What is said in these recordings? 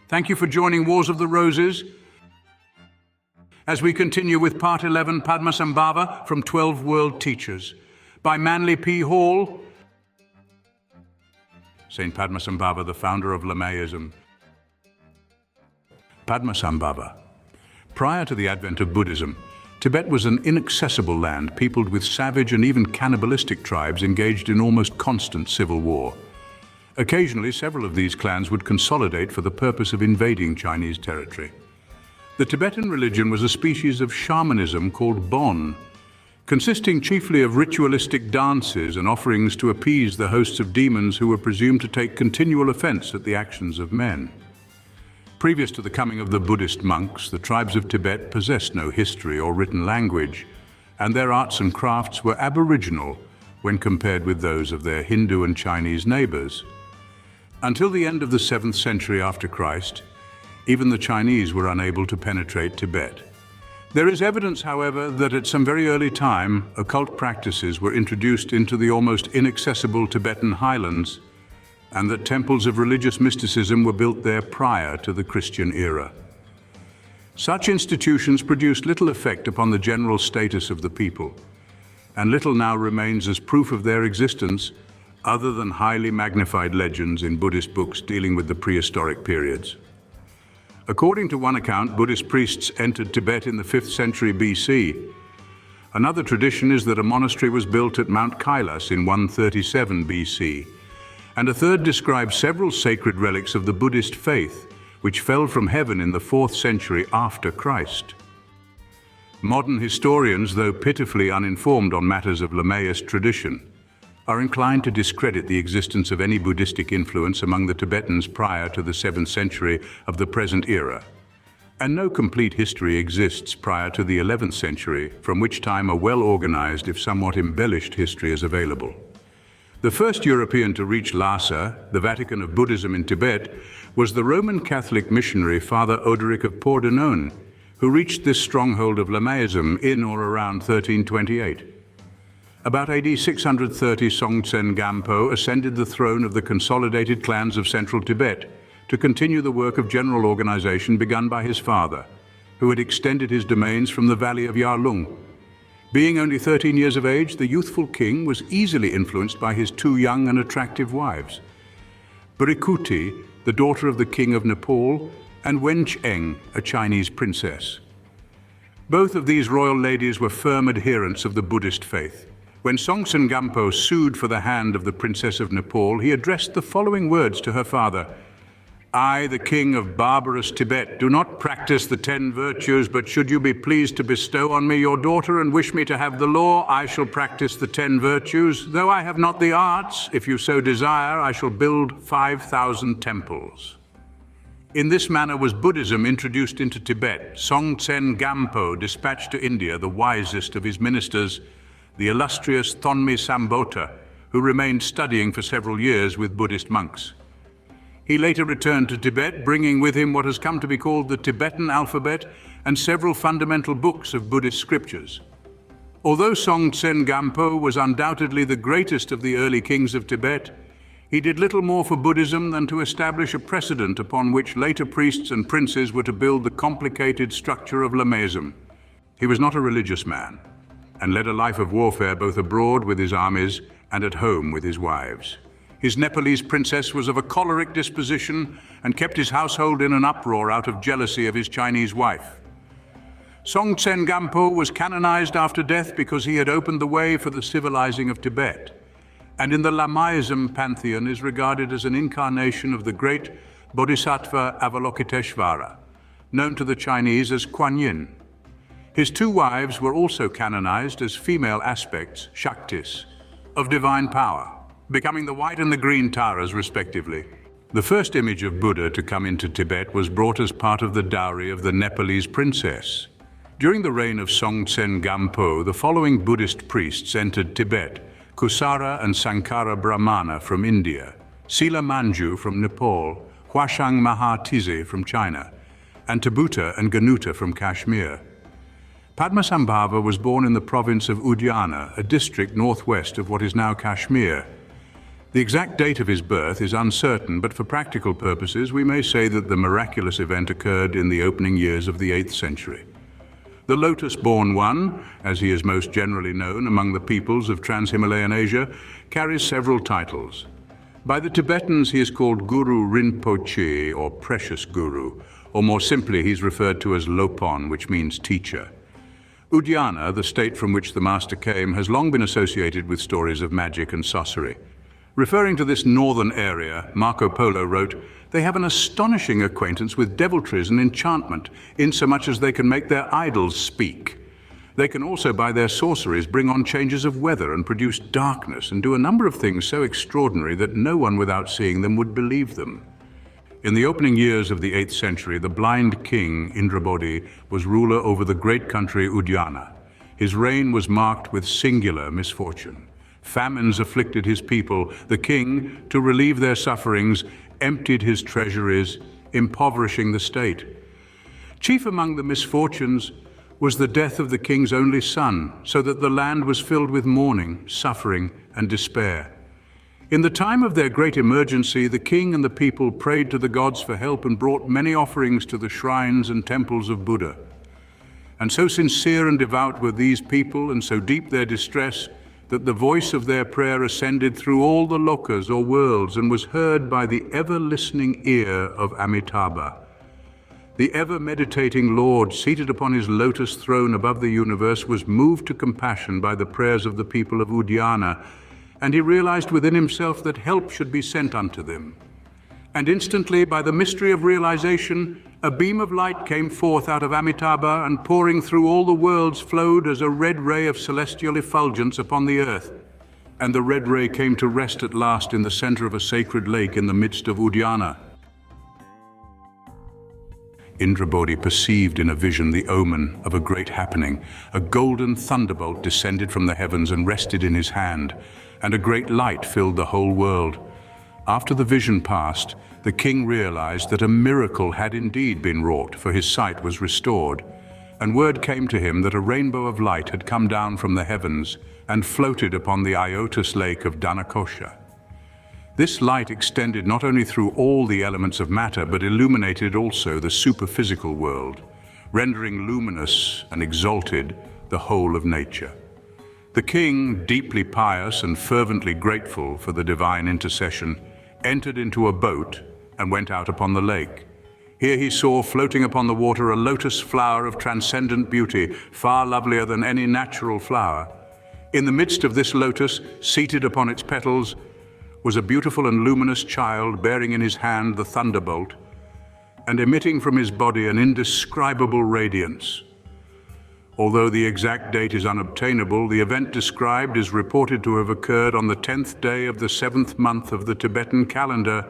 Thank you for joining Wars of the Roses as we continue with Part 11, Padmasambhava from 12 World Teachers by Manly P. Hall. Saint Padmasambhava, the founder of Lamaism. Padmasambhava. Prior to the advent of Buddhism, Tibet was an inaccessible land peopled with savage and even cannibalistic tribes engaged in almost constant civil war. Occasionally, several of these clans would consolidate for the purpose of invading Chinese territory. The Tibetan religion was a species of shamanism called Bon, consisting chiefly of ritualistic dances and offerings to appease the hosts of demons who were presumed to take continual offense at the actions of men. Previous to the coming of the Buddhist monks, the tribes of Tibet possessed no history or written language, and their arts and crafts were aboriginal when compared with those of their Hindu and Chinese neighbors. Until the end of the 7th century after Christ, even the Chinese were unable to penetrate Tibet. There is evidence, however, that at some very early time, occult practices were introduced into the almost inaccessible Tibetan highlands, and that temples of religious mysticism were built there prior to the Christian era. Such institutions produced little effect upon the general status of the people, and little now remains as proof of their existence other than highly magnified legends in Buddhist books dealing with the prehistoric periods. According to one account, Buddhist priests entered Tibet in the 5th century BC. Another tradition is that a monastery was built at Mount Kailas in 137 BC, and a third describes several sacred relics of the Buddhist faith, which fell from heaven in the 4th century after Christ. Modern historians, though pitifully uninformed on matters of Lamaist tradition, are inclined to discredit the existence of any Buddhistic influence among the Tibetans prior to the 7th century of the present era. And no complete history exists prior to the 11th century, from which time a well-organized, if somewhat embellished, history is available. The first European to reach Lhasa, the Vatican of Buddhism in Tibet, was the Roman Catholic missionary Father Odoric of Pordenone, who reached this stronghold of Lamaism in or around 1328. About AD 630, Songtsen Gampo ascended the throne of the consolidated clans of central Tibet to continue the work of general organization begun by his father, who had extended his domains from the valley of Yarlung. Being only 13 years of age, the youthful king was easily influenced by his 2 young and attractive wives, Brikuti, the daughter of the king of Nepal, and Wencheng, a Chinese princess. Both of these royal ladies were firm adherents of the Buddhist faith. When Songtsen Gampo sued for the hand of the princess of Nepal, he addressed the following words to her father: "I, the king of barbarous Tibet, do not practice the 10 virtues, but should you be pleased to bestow on me your daughter and wish me to have the law, I shall practice the 10 virtues. Though I have not the arts, if you so desire, I shall build 5,000 temples." In this manner was Buddhism introduced into Tibet. Songtsen Gampo dispatched to India the wisest of his ministers, the illustrious Padmasambhava, who remained studying for several years with Buddhist monks. He later returned to Tibet, bringing with him what has come to be called the Tibetan alphabet and several fundamental books of Buddhist scriptures. Although Songtsen Gampo was undoubtedly the greatest of the early kings of Tibet, he did little more for Buddhism than to establish a precedent upon which later priests and princes were to build the complicated structure of Lamaism. He was not a religious man, and led a life of warfare both abroad with his armies and at home with his wives. His Nepalese princess was of a choleric disposition and kept his household in an uproar out of jealousy of his Chinese wife. Songtsen Gampo was canonized after death because he had opened the way for the civilizing of Tibet, and in the Lamaism pantheon is regarded as an incarnation of the great Bodhisattva Avalokiteshvara, known to the Chinese as Kuan Yin. His 2 wives were also canonized as female aspects, Shaktis, of divine power, becoming the white and the green Taras respectively. The first image of Buddha to come into Tibet was brought as part of the dowry of the Nepalese princess. During the reign of Songtsen Gampo, the following Buddhist priests entered Tibet: Kusara and Sankara Brahmana from India, Sila Manju from Nepal, Huashang Mahatize from China, and Tabuta and Ganuta from Kashmir. Padmasambhava was born in the province of Udayana, a district northwest of what is now Kashmir. The exact date of his birth is uncertain, but for practical purposes we may say that the miraculous event occurred in the opening years of the 8th century. The Lotus-born one, as he is most generally known among the peoples of Trans-Himalayan Asia, carries several titles. By the Tibetans he is called Guru Rinpoche, or Precious Guru, or more simply he's referred to as Lopon, which means teacher. Udhyana, the state from which the master came, has long been associated with stories of magic and sorcery. Referring to this northern area, Marco Polo wrote, "They have an astonishing acquaintance with deviltries and enchantment, insomuch as they can make their idols speak. They can also by their sorceries bring on changes of weather and produce darkness and do a number of things so extraordinary that no one without seeing them would believe them." In the opening years of the 8th century, the blind king, Indrabodhi, was ruler over the great country Udhyana. His reign was marked with singular misfortune. Famines afflicted his people. The king, to relieve their sufferings, emptied his treasuries, impoverishing the state. Chief among the misfortunes was the death of the king's only son, so that the land was filled with mourning, suffering, and despair. In the time of their great emergency, the king and the people prayed to the gods for help and brought many offerings to the shrines and temples of Buddha. And so sincere and devout were these people, and so deep their distress, that the voice of their prayer ascended through all the lokas or worlds and was heard by the ever-listening ear of Amitabha. The ever-meditating Lord, seated upon his lotus throne above the universe, was moved to compassion by the prayers of the people of Udhyana, and he realized within himself that help should be sent unto them. And instantly, by the mystery of realization, a beam of light came forth out of Amitabha, and pouring through all the worlds flowed as a red ray of celestial effulgence upon the earth. And the red ray came to rest at last in the center of a sacred lake in the midst of Udhyana. Indrabodhi perceived in a vision the omen of a great happening. A golden thunderbolt descended from the heavens and rested in his hand, and a great light filled the whole world. After the vision passed, the king realized that a miracle had indeed been wrought, for his sight was restored, and word came to him that a rainbow of light had come down from the heavens and floated upon the Iotis lake of Dhanakosha. This light extended not only through all the elements of matter, but illuminated also the superphysical world, rendering luminous and exalted the whole of nature. The king, deeply pious and fervently grateful for the divine intercession, entered into a boat and went out upon the lake. Here he saw floating upon the water a lotus flower of transcendent beauty, far lovelier than any natural flower. In the midst of this lotus, seated upon its petals, was a beautiful and luminous child bearing in his hand the thunderbolt and emitting from his body an indescribable radiance. Although the exact date is unobtainable, the event described is reported to have occurred on the 10th day of the 7th month of the Tibetan calendar,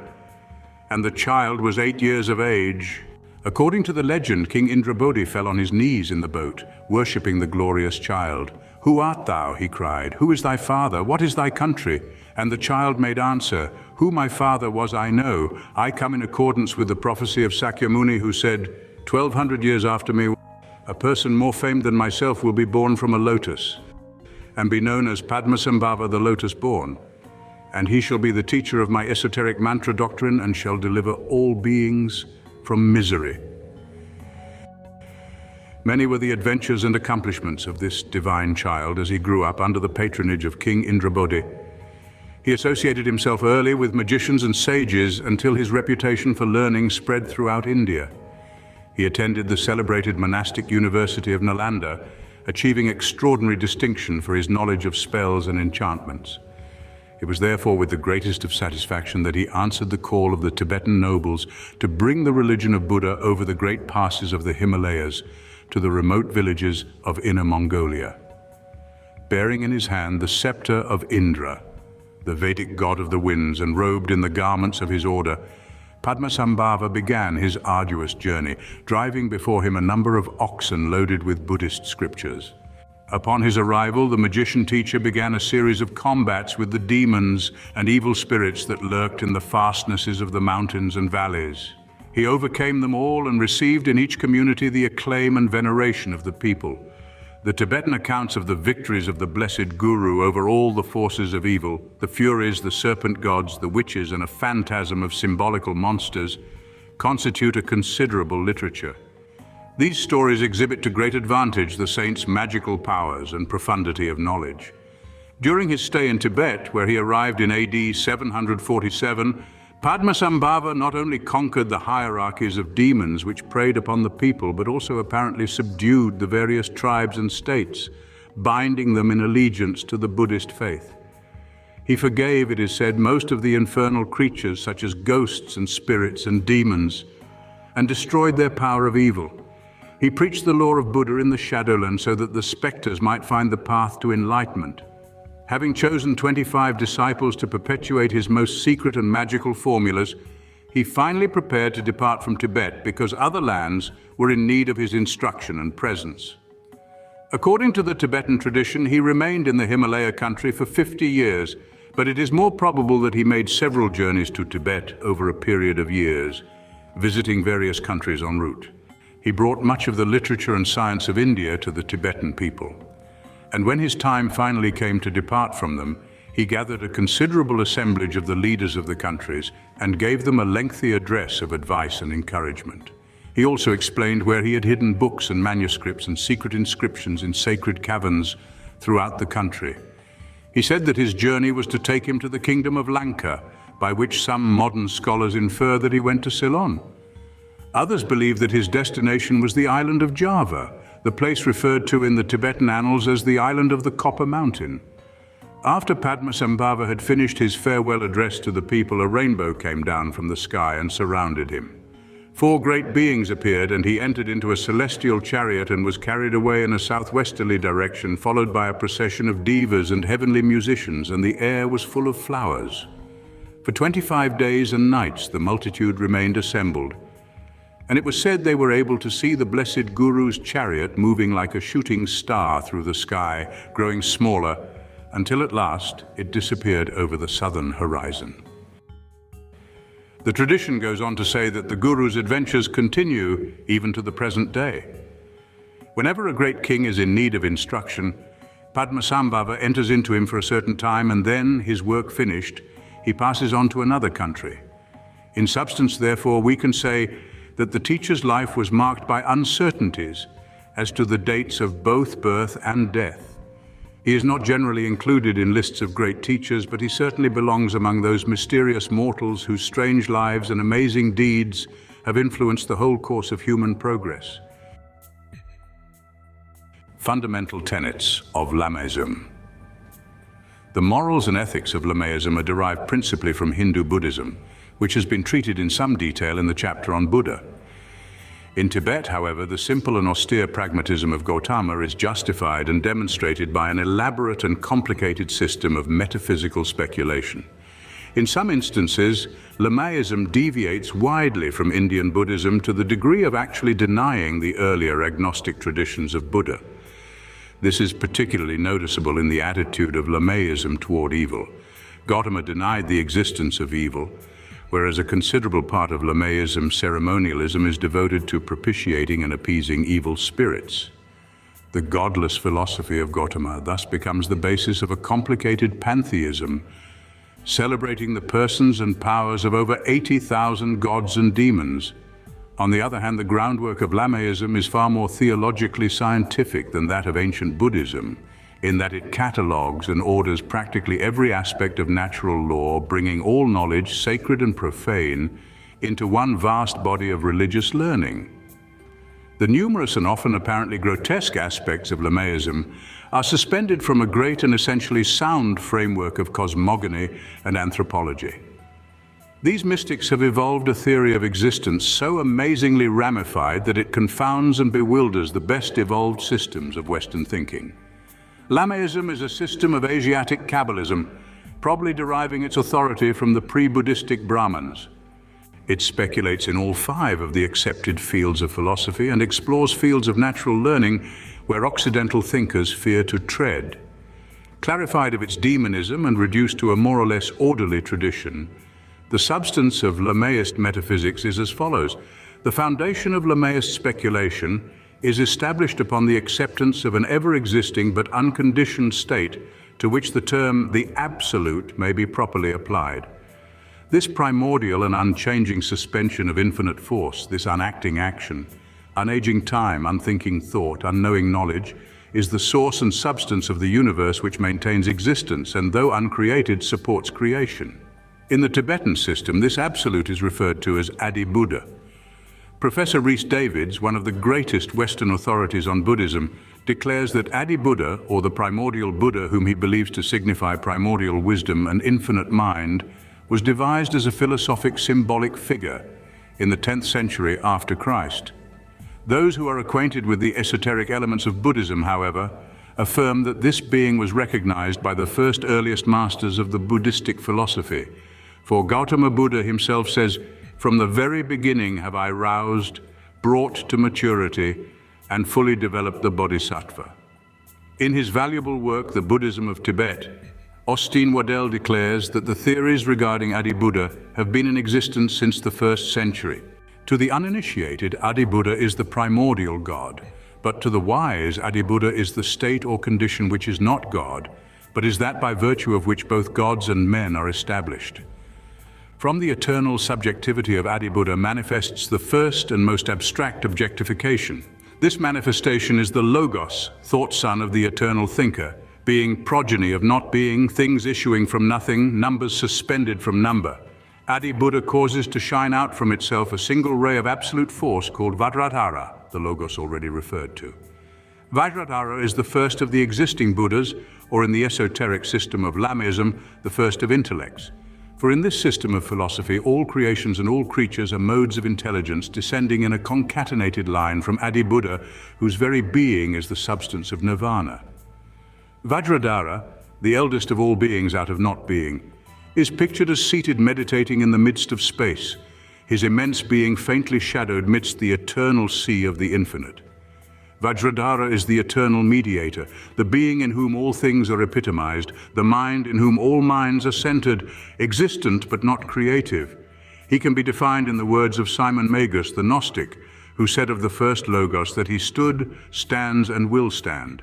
and the child was 8 years of age. According to the legend, King Indrabodhi fell on his knees in the boat, worshipping the glorious child. "Who art thou?" he cried. "Who is thy father? What is thy country?" And the child made answer, "Who my father was I know. I come in accordance with the prophecy of Sakyamuni, who said, 1200 years after me, a person more famed than myself will be born from a lotus, and be known as Padmasambhava, the lotus-born. And he shall be the teacher of my esoteric mantra doctrine, and shall deliver all beings from misery." Many were the adventures and accomplishments of this divine child as he grew up under the patronage of King Indrabodhi. He associated himself early with magicians and sages until his reputation for learning spread throughout India. He attended the celebrated monastic university of Nalanda, achieving extraordinary distinction for his knowledge of spells and enchantments. It was therefore with the greatest of satisfaction that he answered the call of the Tibetan nobles to bring the religion of Buddha over the great passes of the Himalayas to the remote villages of Inner Mongolia. Bearing in his hand the scepter of Indra, the Vedic god of the winds, and robed in the garments of his order, Padmasambhava began his arduous journey, driving before him a number of oxen loaded with Buddhist scriptures. Upon his arrival, the magician teacher began a series of combats with the demons and evil spirits that lurked in the fastnesses of the mountains and valleys. He overcame them all and received in each community the acclaim and veneration of the people. The Tibetan accounts of the victories of the blessed Guru over all the forces of evil, the Furies, the serpent gods, the witches, and a phantasm of symbolical monsters, constitute a considerable literature. These stories exhibit to great advantage the saint's magical powers and profundity of knowledge. During his stay in Tibet, where he arrived in AD 747, Padmasambhava not only conquered the hierarchies of demons which preyed upon the people, but also apparently subdued the various tribes and states, binding them in allegiance to the Buddhist faith. He forgave, it is said, most of the infernal creatures such as ghosts and spirits and demons, and destroyed their power of evil. He preached the law of Buddha in the Shadowland so that the spectres might find the path to enlightenment. Having chosen 25 disciples to perpetuate his most secret and magical formulas, he finally prepared to depart from Tibet because other lands were in need of his instruction and presence. According to the Tibetan tradition, he remained in the Himalaya country for 50 years, but it is more probable that he made several journeys to Tibet over a period of years, visiting various countries en route. He brought much of the literature and science of India to the Tibetan people. And when his time finally came to depart from them, he gathered a considerable assemblage of the leaders of the countries and gave them a lengthy address of advice and encouragement. He also explained where he had hidden books and manuscripts and secret inscriptions in sacred caverns throughout the country. He said that his journey was to take him to the kingdom of Lanka, by which some modern scholars infer that he went to Ceylon. Others believe that his destination was the island of Java, the place referred to in the Tibetan annals as the Island of the Copper Mountain. After Padmasambhava had finished his farewell address to the people, a rainbow came down from the sky and surrounded him. 4 great beings appeared, and he entered into a celestial chariot and was carried away in a southwesterly direction, followed by a procession of devas and heavenly musicians, and the air was full of flowers. For 25 days and nights the multitude remained assembled, and it was said they were able to see the blessed Guru's chariot moving like a shooting star through the sky, growing smaller, until at last it disappeared over the southern horizon. The tradition goes on to say that the Guru's adventures continue even to the present day. Whenever a great king is in need of instruction, Padmasambhava enters into him for a certain time, and then, his work finished, he passes on to another country. In substance, therefore, we can say that the teacher's life was marked by uncertainties as to the dates of both birth and death. He is not generally included in lists of great teachers, but he certainly belongs among those mysterious mortals whose strange lives and amazing deeds have influenced the whole course of human progress. Fundamental tenets of Lamaism. The morals and ethics of Lamaism are derived principally from Hindu Buddhism, which has been treated in some detail in the chapter on Buddha. In Tibet, however, the simple and austere pragmatism of Gautama is justified and demonstrated by an elaborate and complicated system of metaphysical speculation. In some instances, Lamaism deviates widely from Indian Buddhism to the degree of actually denying the earlier agnostic traditions of Buddha. This is particularly noticeable in the attitude of Lamaism toward evil. Gautama denied the existence of evil, whereas a considerable part of Lamaism ceremonialism is devoted to propitiating and appeasing evil spirits. The godless philosophy of Gautama thus becomes the basis of a complicated pantheism, celebrating the persons and powers of over 80,000 gods and demons. On the other hand, the groundwork of Lamaism is far more theologically scientific than that of ancient Buddhism, in that it catalogues and orders practically every aspect of natural law, bringing all knowledge, sacred and profane, into one vast body of religious learning. The numerous and often apparently grotesque aspects of Lamaism are suspended from a great and essentially sound framework of cosmogony and anthropology. These mystics have evolved a theory of existence so amazingly ramified that it confounds and bewilders the best evolved systems of Western thinking. Lamaism is a system of Asiatic Kabbalism, probably deriving its authority from the pre-Buddhistic Brahmins. It speculates in all 5 of the accepted fields of philosophy and explores fields of natural learning where Occidental thinkers fear to tread. Clarified of its demonism and reduced to a more or less orderly tradition, the substance of Lamaist metaphysics is as follows. The foundation of Lamaist speculation is established upon the acceptance of an ever-existing but unconditioned state to which the term the Absolute may be properly applied. This primordial and unchanging suspension of infinite force, this unacting action, unaging time, unthinking thought, unknowing knowledge, is the source and substance of the universe which maintains existence and, though uncreated, supports creation. In the Tibetan system, this Absolute is referred to as Adi Buddha. Professor Rhys Davids, one of the greatest Western authorities on Buddhism, declares that Adi Buddha, or the primordial Buddha whom he believes to signify primordial wisdom and infinite mind, was devised as a philosophic symbolic figure in the 10th century after Christ. Those who are acquainted with the esoteric elements of Buddhism, however, affirm that this being was recognized by the first earliest masters of the Buddhistic philosophy. For Gautama Buddha himself says, "From the very beginning have I roused, brought to maturity, and fully developed the Bodhisattva." In his valuable work, The Buddhism of Tibet, Austin Waddell declares that the theories regarding Adi Buddha have been in existence since the 1st century. To the uninitiated, Adi Buddha is the primordial God, but to the wise, Adi Buddha is the state or condition which is not God, but is that by virtue of which both gods and men are established. From the eternal subjectivity of Adi Buddha manifests the first and most abstract objectification. This manifestation is the Logos, thought son of the eternal thinker, being progeny of not being, things issuing from nothing, numbers suspended from number. Adi Buddha causes to shine out from itself a single ray of absolute force called Vajradhara, the Logos already referred to. Vajradhara is the first of the existing Buddhas, or in the esoteric system of Lamaism, the first of intellects. For in this system of philosophy, all creations and all creatures are modes of intelligence descending in a concatenated line from Adi Buddha, whose very being is the substance of nirvana. Vajradhara, the eldest of all beings out of not being, is pictured as seated meditating in the midst of space, his immense being faintly shadowed midst the eternal sea of the infinite. Vajradhara is the eternal mediator, the being in whom all things are epitomized, the mind in whom all minds are centered, existent but not creative. He can be defined in the words of Simon Magus, the Gnostic, who said of the first Logos that he stood, stands, and will stand.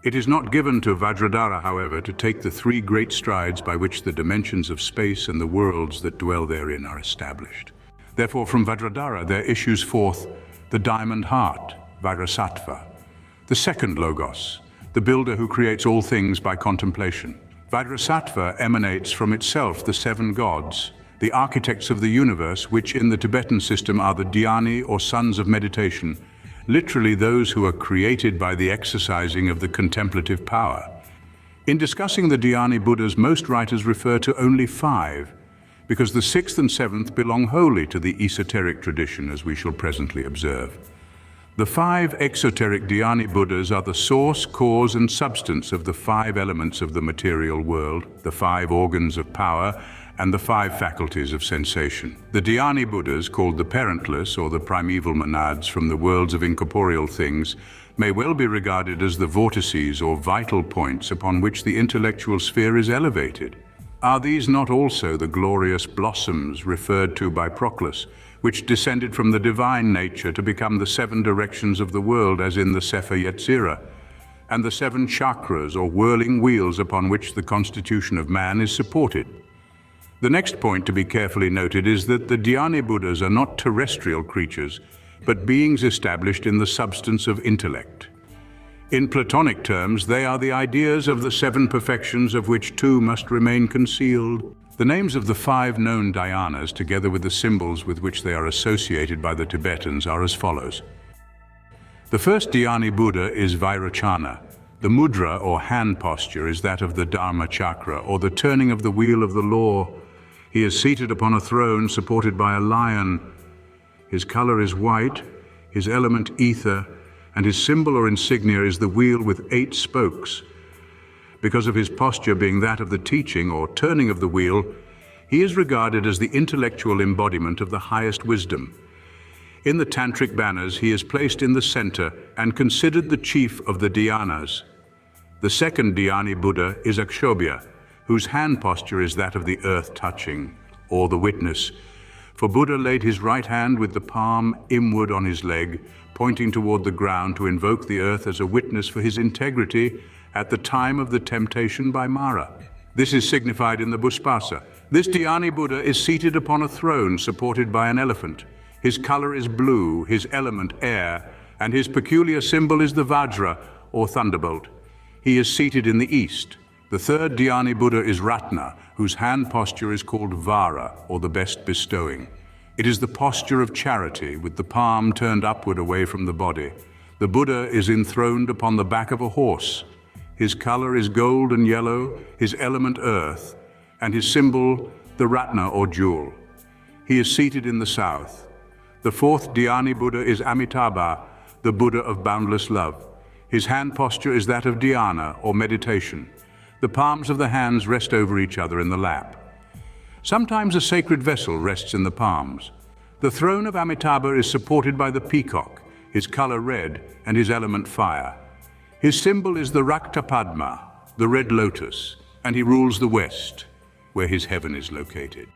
It is not given to Vajradhara, however, to take the three great strides by which the dimensions of space and the worlds that dwell therein are established. Therefore, from Vajradhara there issues forth the diamond heart, Vajrasattva, the second Logos, the builder who creates all things by contemplation. Vajrasattva emanates from itself the seven gods, the architects of the universe, which in the Tibetan system are the Dhyani, or sons of meditation, literally those who are created by the exercising of the contemplative power. In discussing the Dhyani Buddhas, most writers refer to only 5, because the 6th and 7th belong wholly to the esoteric tradition, as we shall presently observe. The 5 exoteric Dhyani Buddhas are the source, cause, and substance of the 5 elements of the material world, the 5 organs of power, and the 5 faculties of sensation. The Dhyani Buddhas, called the parentless or the primeval monads from the worlds of incorporeal things, may well be regarded as the vortices or vital points upon which the intellectual sphere is elevated. Are these not also the glorious blossoms referred to by Proclus, which descended from the divine nature to become the 7 directions of the world, as in the Sefer Yetzirah, and the 7 chakras or whirling wheels upon which the constitution of man is supported? The next point to be carefully noted is that the Dhyani Buddhas are not terrestrial creatures, but beings established in the substance of intellect. In Platonic terms, they are the ideas of the 7 perfections, of which 2 must remain concealed. The names of the 5 known dhyanas, together with the symbols with which they are associated by the Tibetans, are as follows. The first Dhyani Buddha is Vairocana. The mudra or hand posture is that of the Dharma chakra, or the turning of the wheel of the law. He is seated upon a throne supported by a lion. His color is white, his element ether, and his symbol or insignia is the wheel with 8 spokes. Because of his posture being that of the teaching or turning of the wheel, he is regarded as the intellectual embodiment of the highest wisdom. In the tantric banners, he is placed in the center and considered the chief of the dhyanas. The second Dhyani Buddha is Akshobhya, whose hand posture is that of the earth touching, or the witness. For Buddha laid his right hand with the palm inward on his leg, pointing toward the ground to invoke the earth as a witness for his integrity at the time of the temptation by Mara. This is signified in the Buspasa. This Dhyani Buddha is seated upon a throne supported by an elephant. His color is blue, his element air, and his peculiar symbol is the Vajra, or thunderbolt. He is seated in the east. The third Dhyani Buddha is Ratna, whose hand posture is called Vara, or the best bestowing. It is the posture of charity, with the palm turned upward away from the body. The Buddha is enthroned upon the back of a horse. His color is gold and yellow, his element earth, and his symbol the Ratna, or jewel. He is seated in the south. The fourth Dhyani Buddha is Amitabha, the Buddha of boundless love. His hand posture is that of dhyana, or meditation. The palms of the hands rest over each other in the lap. Sometimes a sacred vessel rests in the palms. The throne of Amitabha is supported by the peacock, his color red and his element fire. His symbol is the Rakta Padma, the red lotus, and he rules the west, where his heaven is located.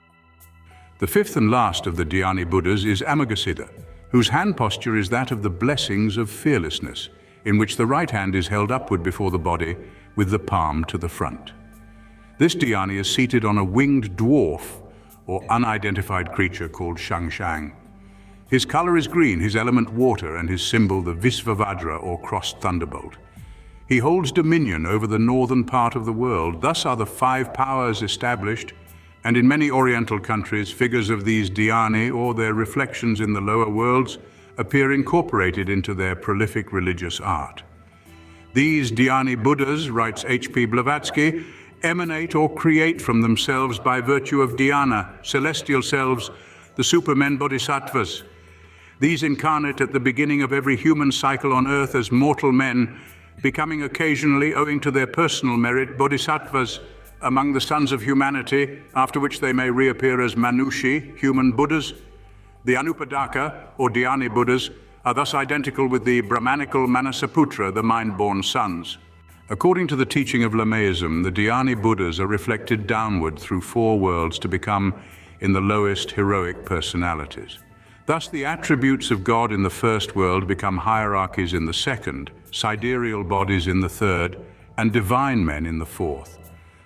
The fifth and last of the Dhyani Buddhas is Amagasiddha, whose hand posture is that of the blessings of fearlessness, in which the right hand is held upward before the body with the palm to the front. This Dhyani is seated on a winged dwarf, or unidentified creature called Shangshang. His color is green, his element water, and his symbol the Visvavajra, or crossed thunderbolt. He holds dominion over the northern part of the world. Thus are the five powers established, and in many Oriental countries, figures of these Dhyani, or their reflections in the lower worlds, appear incorporated into their prolific religious art. These Dhyani Buddhas, writes H.P. Blavatsky, emanate or create from themselves by virtue of dhyana, celestial selves, the supermen bodhisattvas. These incarnate at the beginning of every human cycle on earth as mortal men, becoming occasionally, owing to their personal merit, bodhisattvas among the sons of humanity, after which they may reappear as Manushi, human Buddhas. The Anupadaka, or Dhyani Buddhas, are thus identical with the Brahmanical Manasaputra, the mind-born sons. According to the teaching of Lamaism, the Dhyani Buddhas are reflected downward through four worlds to become in the lowest heroic personalities. Thus, the attributes of God in the first world become hierarchies in the second, sidereal bodies in the third, and divine men in the fourth.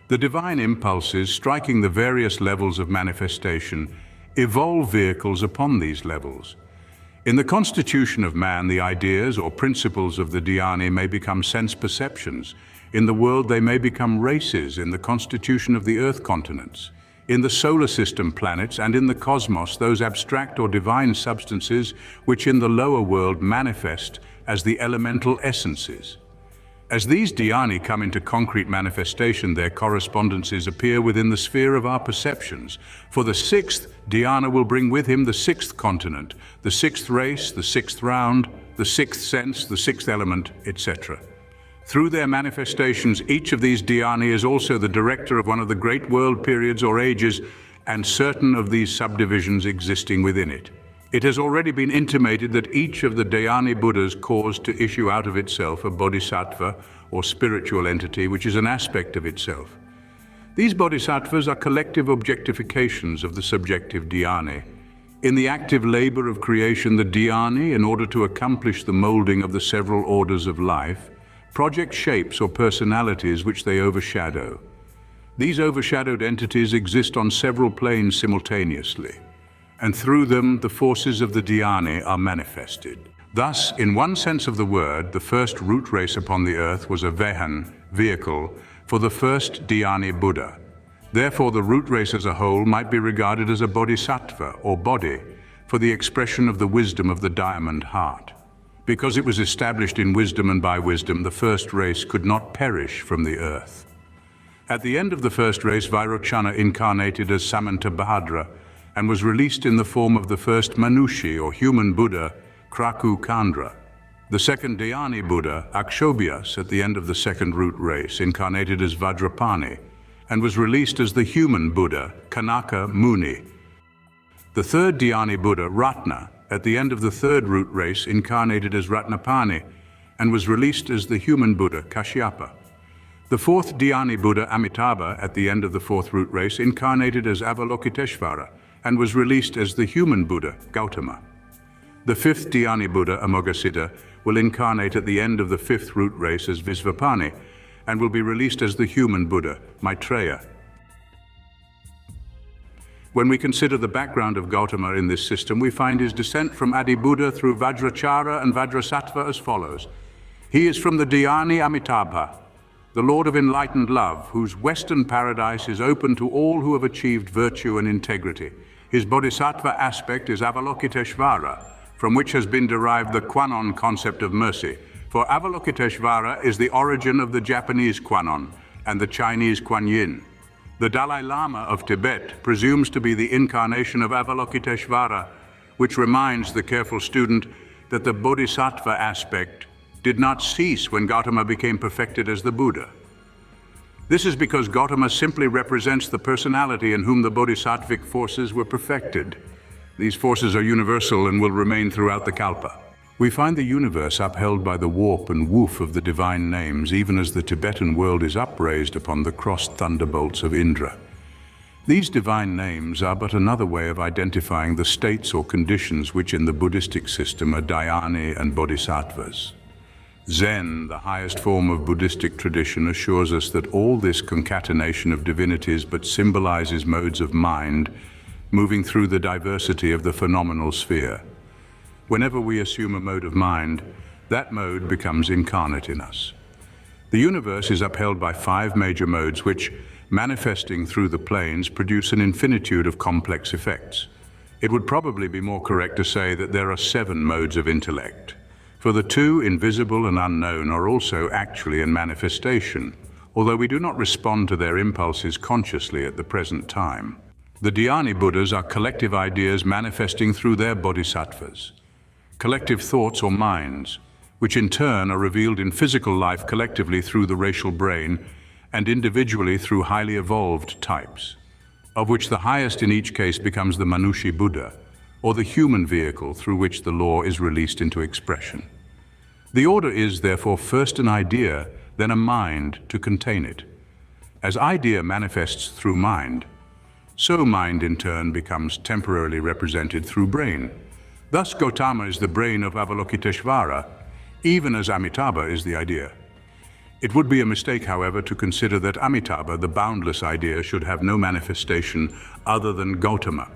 The divine impulses, striking the various levels of manifestation, evolve vehicles upon these levels. In the constitution of man, the ideas or principles of the Dhyani may become sense perceptions. In the world, they may become races in the constitution of the earth continents. In the solar system planets, and in the cosmos, those abstract or divine substances which in the lower world manifest as the elemental essences. As these Dhyani come into concrete manifestation, their correspondences appear within the sphere of our perceptions. For the sixth Dhyana will bring with him the sixth continent, the sixth race, the sixth round, the sixth sense, the sixth element, etc. Through their manifestations, each of these Dhyani is also the director of one of the great world periods or ages, and certain of these subdivisions existing within it. It has already been intimated that each of the Dhyani Buddhas caused to issue out of itself a bodhisattva, or spiritual entity, which is an aspect of itself. These bodhisattvas are collective objectifications of the subjective Dhyani. In the active labor of creation, the Dhyani, in order to accomplish the molding of the several orders of life, project shapes or personalities which they overshadow. These overshadowed entities exist on several planes simultaneously, and through them the forces of the Dhyani are manifested. Thus, in one sense of the word, the first root race upon the earth was a Vahan, vehicle, for the first Dhyani Buddha. Therefore, the root race as a whole might be regarded as a bodhisattva, or body, for the expression of the wisdom of the diamond heart. Because it was established in wisdom and by wisdom, the first race could not perish from the earth. At the end of the first race, Vairochana incarnated as Samantabhadra, and was released in the form of the first Manushi, or human Buddha, Kraku Kandra. The second Dhyani Buddha, Akshobhyas, at the end of the second root race, incarnated as Vajrapani, and was released as the human Buddha, Kanaka Muni. The third Dhyani Buddha, Ratna, at the end of the third root race, incarnated as Ratnapani, and was released as the human Buddha, Kashyapa. The fourth Dhyani Buddha, Amitabha, at the end of the fourth root race, incarnated as Avalokiteshvara, and was released as the human Buddha, Gautama. The fifth Dhyani Buddha, Amoghasiddha, will incarnate at the end of the fifth root race as Visvapani and will be released as the human Buddha, Maitreya. When we consider the background of Gautama in this system, we find his descent from Adi Buddha through Vajrachara and Vajrasattva as follows. He is from the Dhyani Amitabha, the Lord of enlightened love, whose Western paradise is open to all who have achieved virtue and integrity. His Bodhisattva aspect is Avalokiteshvara, from which has been derived the Kwanon concept of mercy. For Avalokiteshvara is the origin of the Japanese Kwanon and the Chinese Kuan Yin. The Dalai Lama of Tibet presumes to be the incarnation of Avalokiteshvara, which reminds the careful student that the Bodhisattva aspect did not cease when Gautama became perfected as the Buddha. This is because Gautama simply represents the personality in whom the bodhisattvic forces were perfected. These forces are universal and will remain throughout the Kalpa. We find the universe upheld by the warp and woof of the divine names, even as the Tibetan world is upraised upon the crossed thunderbolts of Indra. These divine names are but another way of identifying the states or conditions which in the Buddhistic system are dhyani and bodhisattvas. Zen, the highest form of Buddhistic tradition, assures us that all this concatenation of divinities but symbolizes modes of mind moving through the diversity of the phenomenal sphere. Whenever we assume a mode of mind, that mode becomes incarnate in us. The universe is upheld by 5 major modes which, manifesting through the planes, produce an infinitude of complex effects. It would probably be more correct to say that there are 7 modes of intellect, for the 2, invisible and unknown, are also actually in manifestation, although we do not respond to their impulses consciously at the present time. The Dhyani Buddhas are collective ideas manifesting through their bodhisattvas. Collective thoughts or minds, which in turn are revealed in physical life collectively through the racial brain and individually through highly evolved types, of which the highest in each case becomes the Manushi Buddha, or the human vehicle through which the law is released into expression. The order is, therefore, first an idea, then a mind to contain it. As idea manifests through mind, so mind in turn becomes temporarily represented through brain. Thus Gautama is the brain of Avalokiteshvara, even as Amitabha is the idea. It would be a mistake, however, to consider that Amitabha, the boundless idea, should have no manifestation other than Gautama.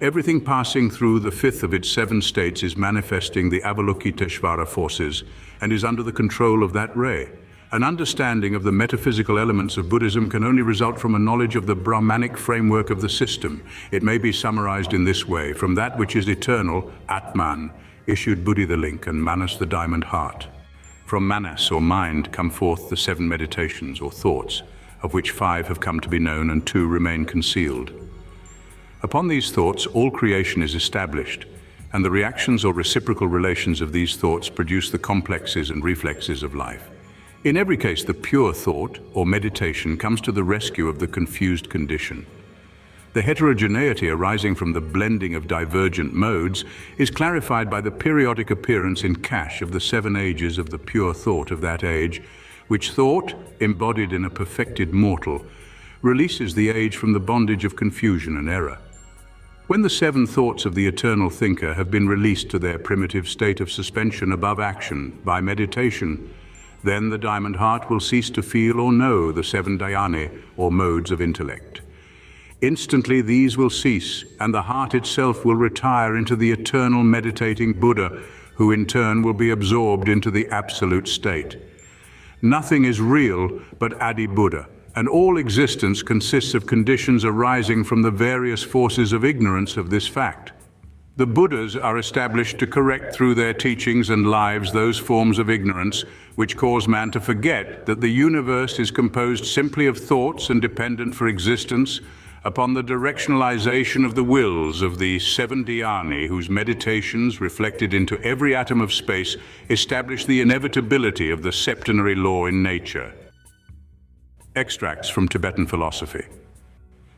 Everything passing through the 5th of its 7 states is manifesting the Avalokiteshvara forces and is under the control of that ray. An understanding of the metaphysical elements of Buddhism can only result from a knowledge of the Brahmanic framework of the system. It may be summarized in this way: from that which is eternal, Atman, issued Buddhi the link and Manas the diamond heart. From Manas, or mind, come forth the 7 meditations, or thoughts, of which 5 have come to be known and 2 remain concealed. Upon these thoughts, all creation is established, and the reactions or reciprocal relations of these thoughts produce the complexes and reflexes of life. In every case, the pure thought or meditation comes to the rescue of the confused condition. The heterogeneity arising from the blending of divergent modes is clarified by the periodic appearance in cache of the 7 ages of the pure thought of that age, which thought, embodied in a perfected mortal, releases the age from the bondage of confusion and error. When the 7 thoughts of the eternal thinker have been released to their primitive state of suspension above action by meditation, then the diamond heart will cease to feel or know the 7 dhyani, or modes of intellect. Instantly these will cease, and the heart itself will retire into the eternal meditating Buddha, who in turn will be absorbed into the absolute state. Nothing is real but Adi Buddha, and all existence consists of conditions arising from the various forces of ignorance of this fact. The Buddhas are established to correct through their teachings and lives those forms of ignorance which cause man to forget that the universe is composed simply of thoughts and dependent for existence upon the directionalization of the wills of the 7 dhyani, whose meditations, reflected into every atom of space, establish the inevitability of the septenary law in nature. Extracts from Tibetan philosophy.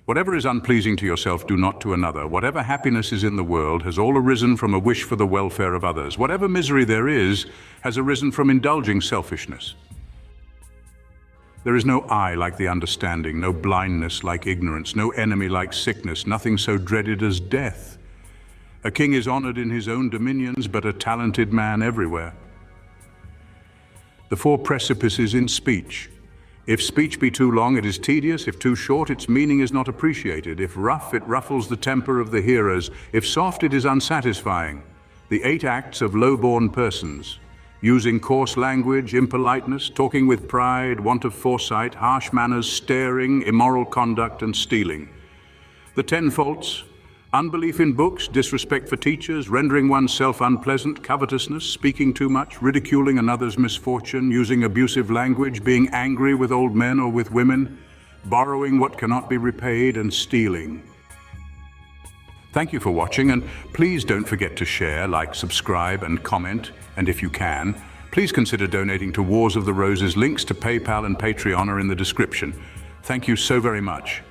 Whatever is unpleasing to yourself, do not to another. Whatever happiness is in the world has all arisen from a wish for the welfare of others. Whatever misery there is has arisen from indulging selfishness. There is no eye like the understanding, no blindness like ignorance, no enemy like sickness, nothing so dreaded as death. A king is honored in his own dominions, but a talented man everywhere. The four precipices in speech. If speech be too long, it is tedious. If too short, its meaning is not appreciated. If rough, it ruffles the temper of the hearers. If soft, it is unsatisfying. The 8 acts of low-born persons: using coarse language, impoliteness, talking with pride, want of foresight, harsh manners, staring, immoral conduct, and stealing. The 10 faults: unbelief in books, disrespect for teachers, rendering oneself unpleasant, covetousness, speaking too much, ridiculing another's misfortune, using abusive language, being angry with old men or with women, borrowing what cannot be repaid, and stealing. Thank you for watching, and please don't forget to share, like, subscribe, and comment. And if you can, please consider donating to Wars of the Roses. Links to PayPal and Patreon are in the description. Thank you so very much.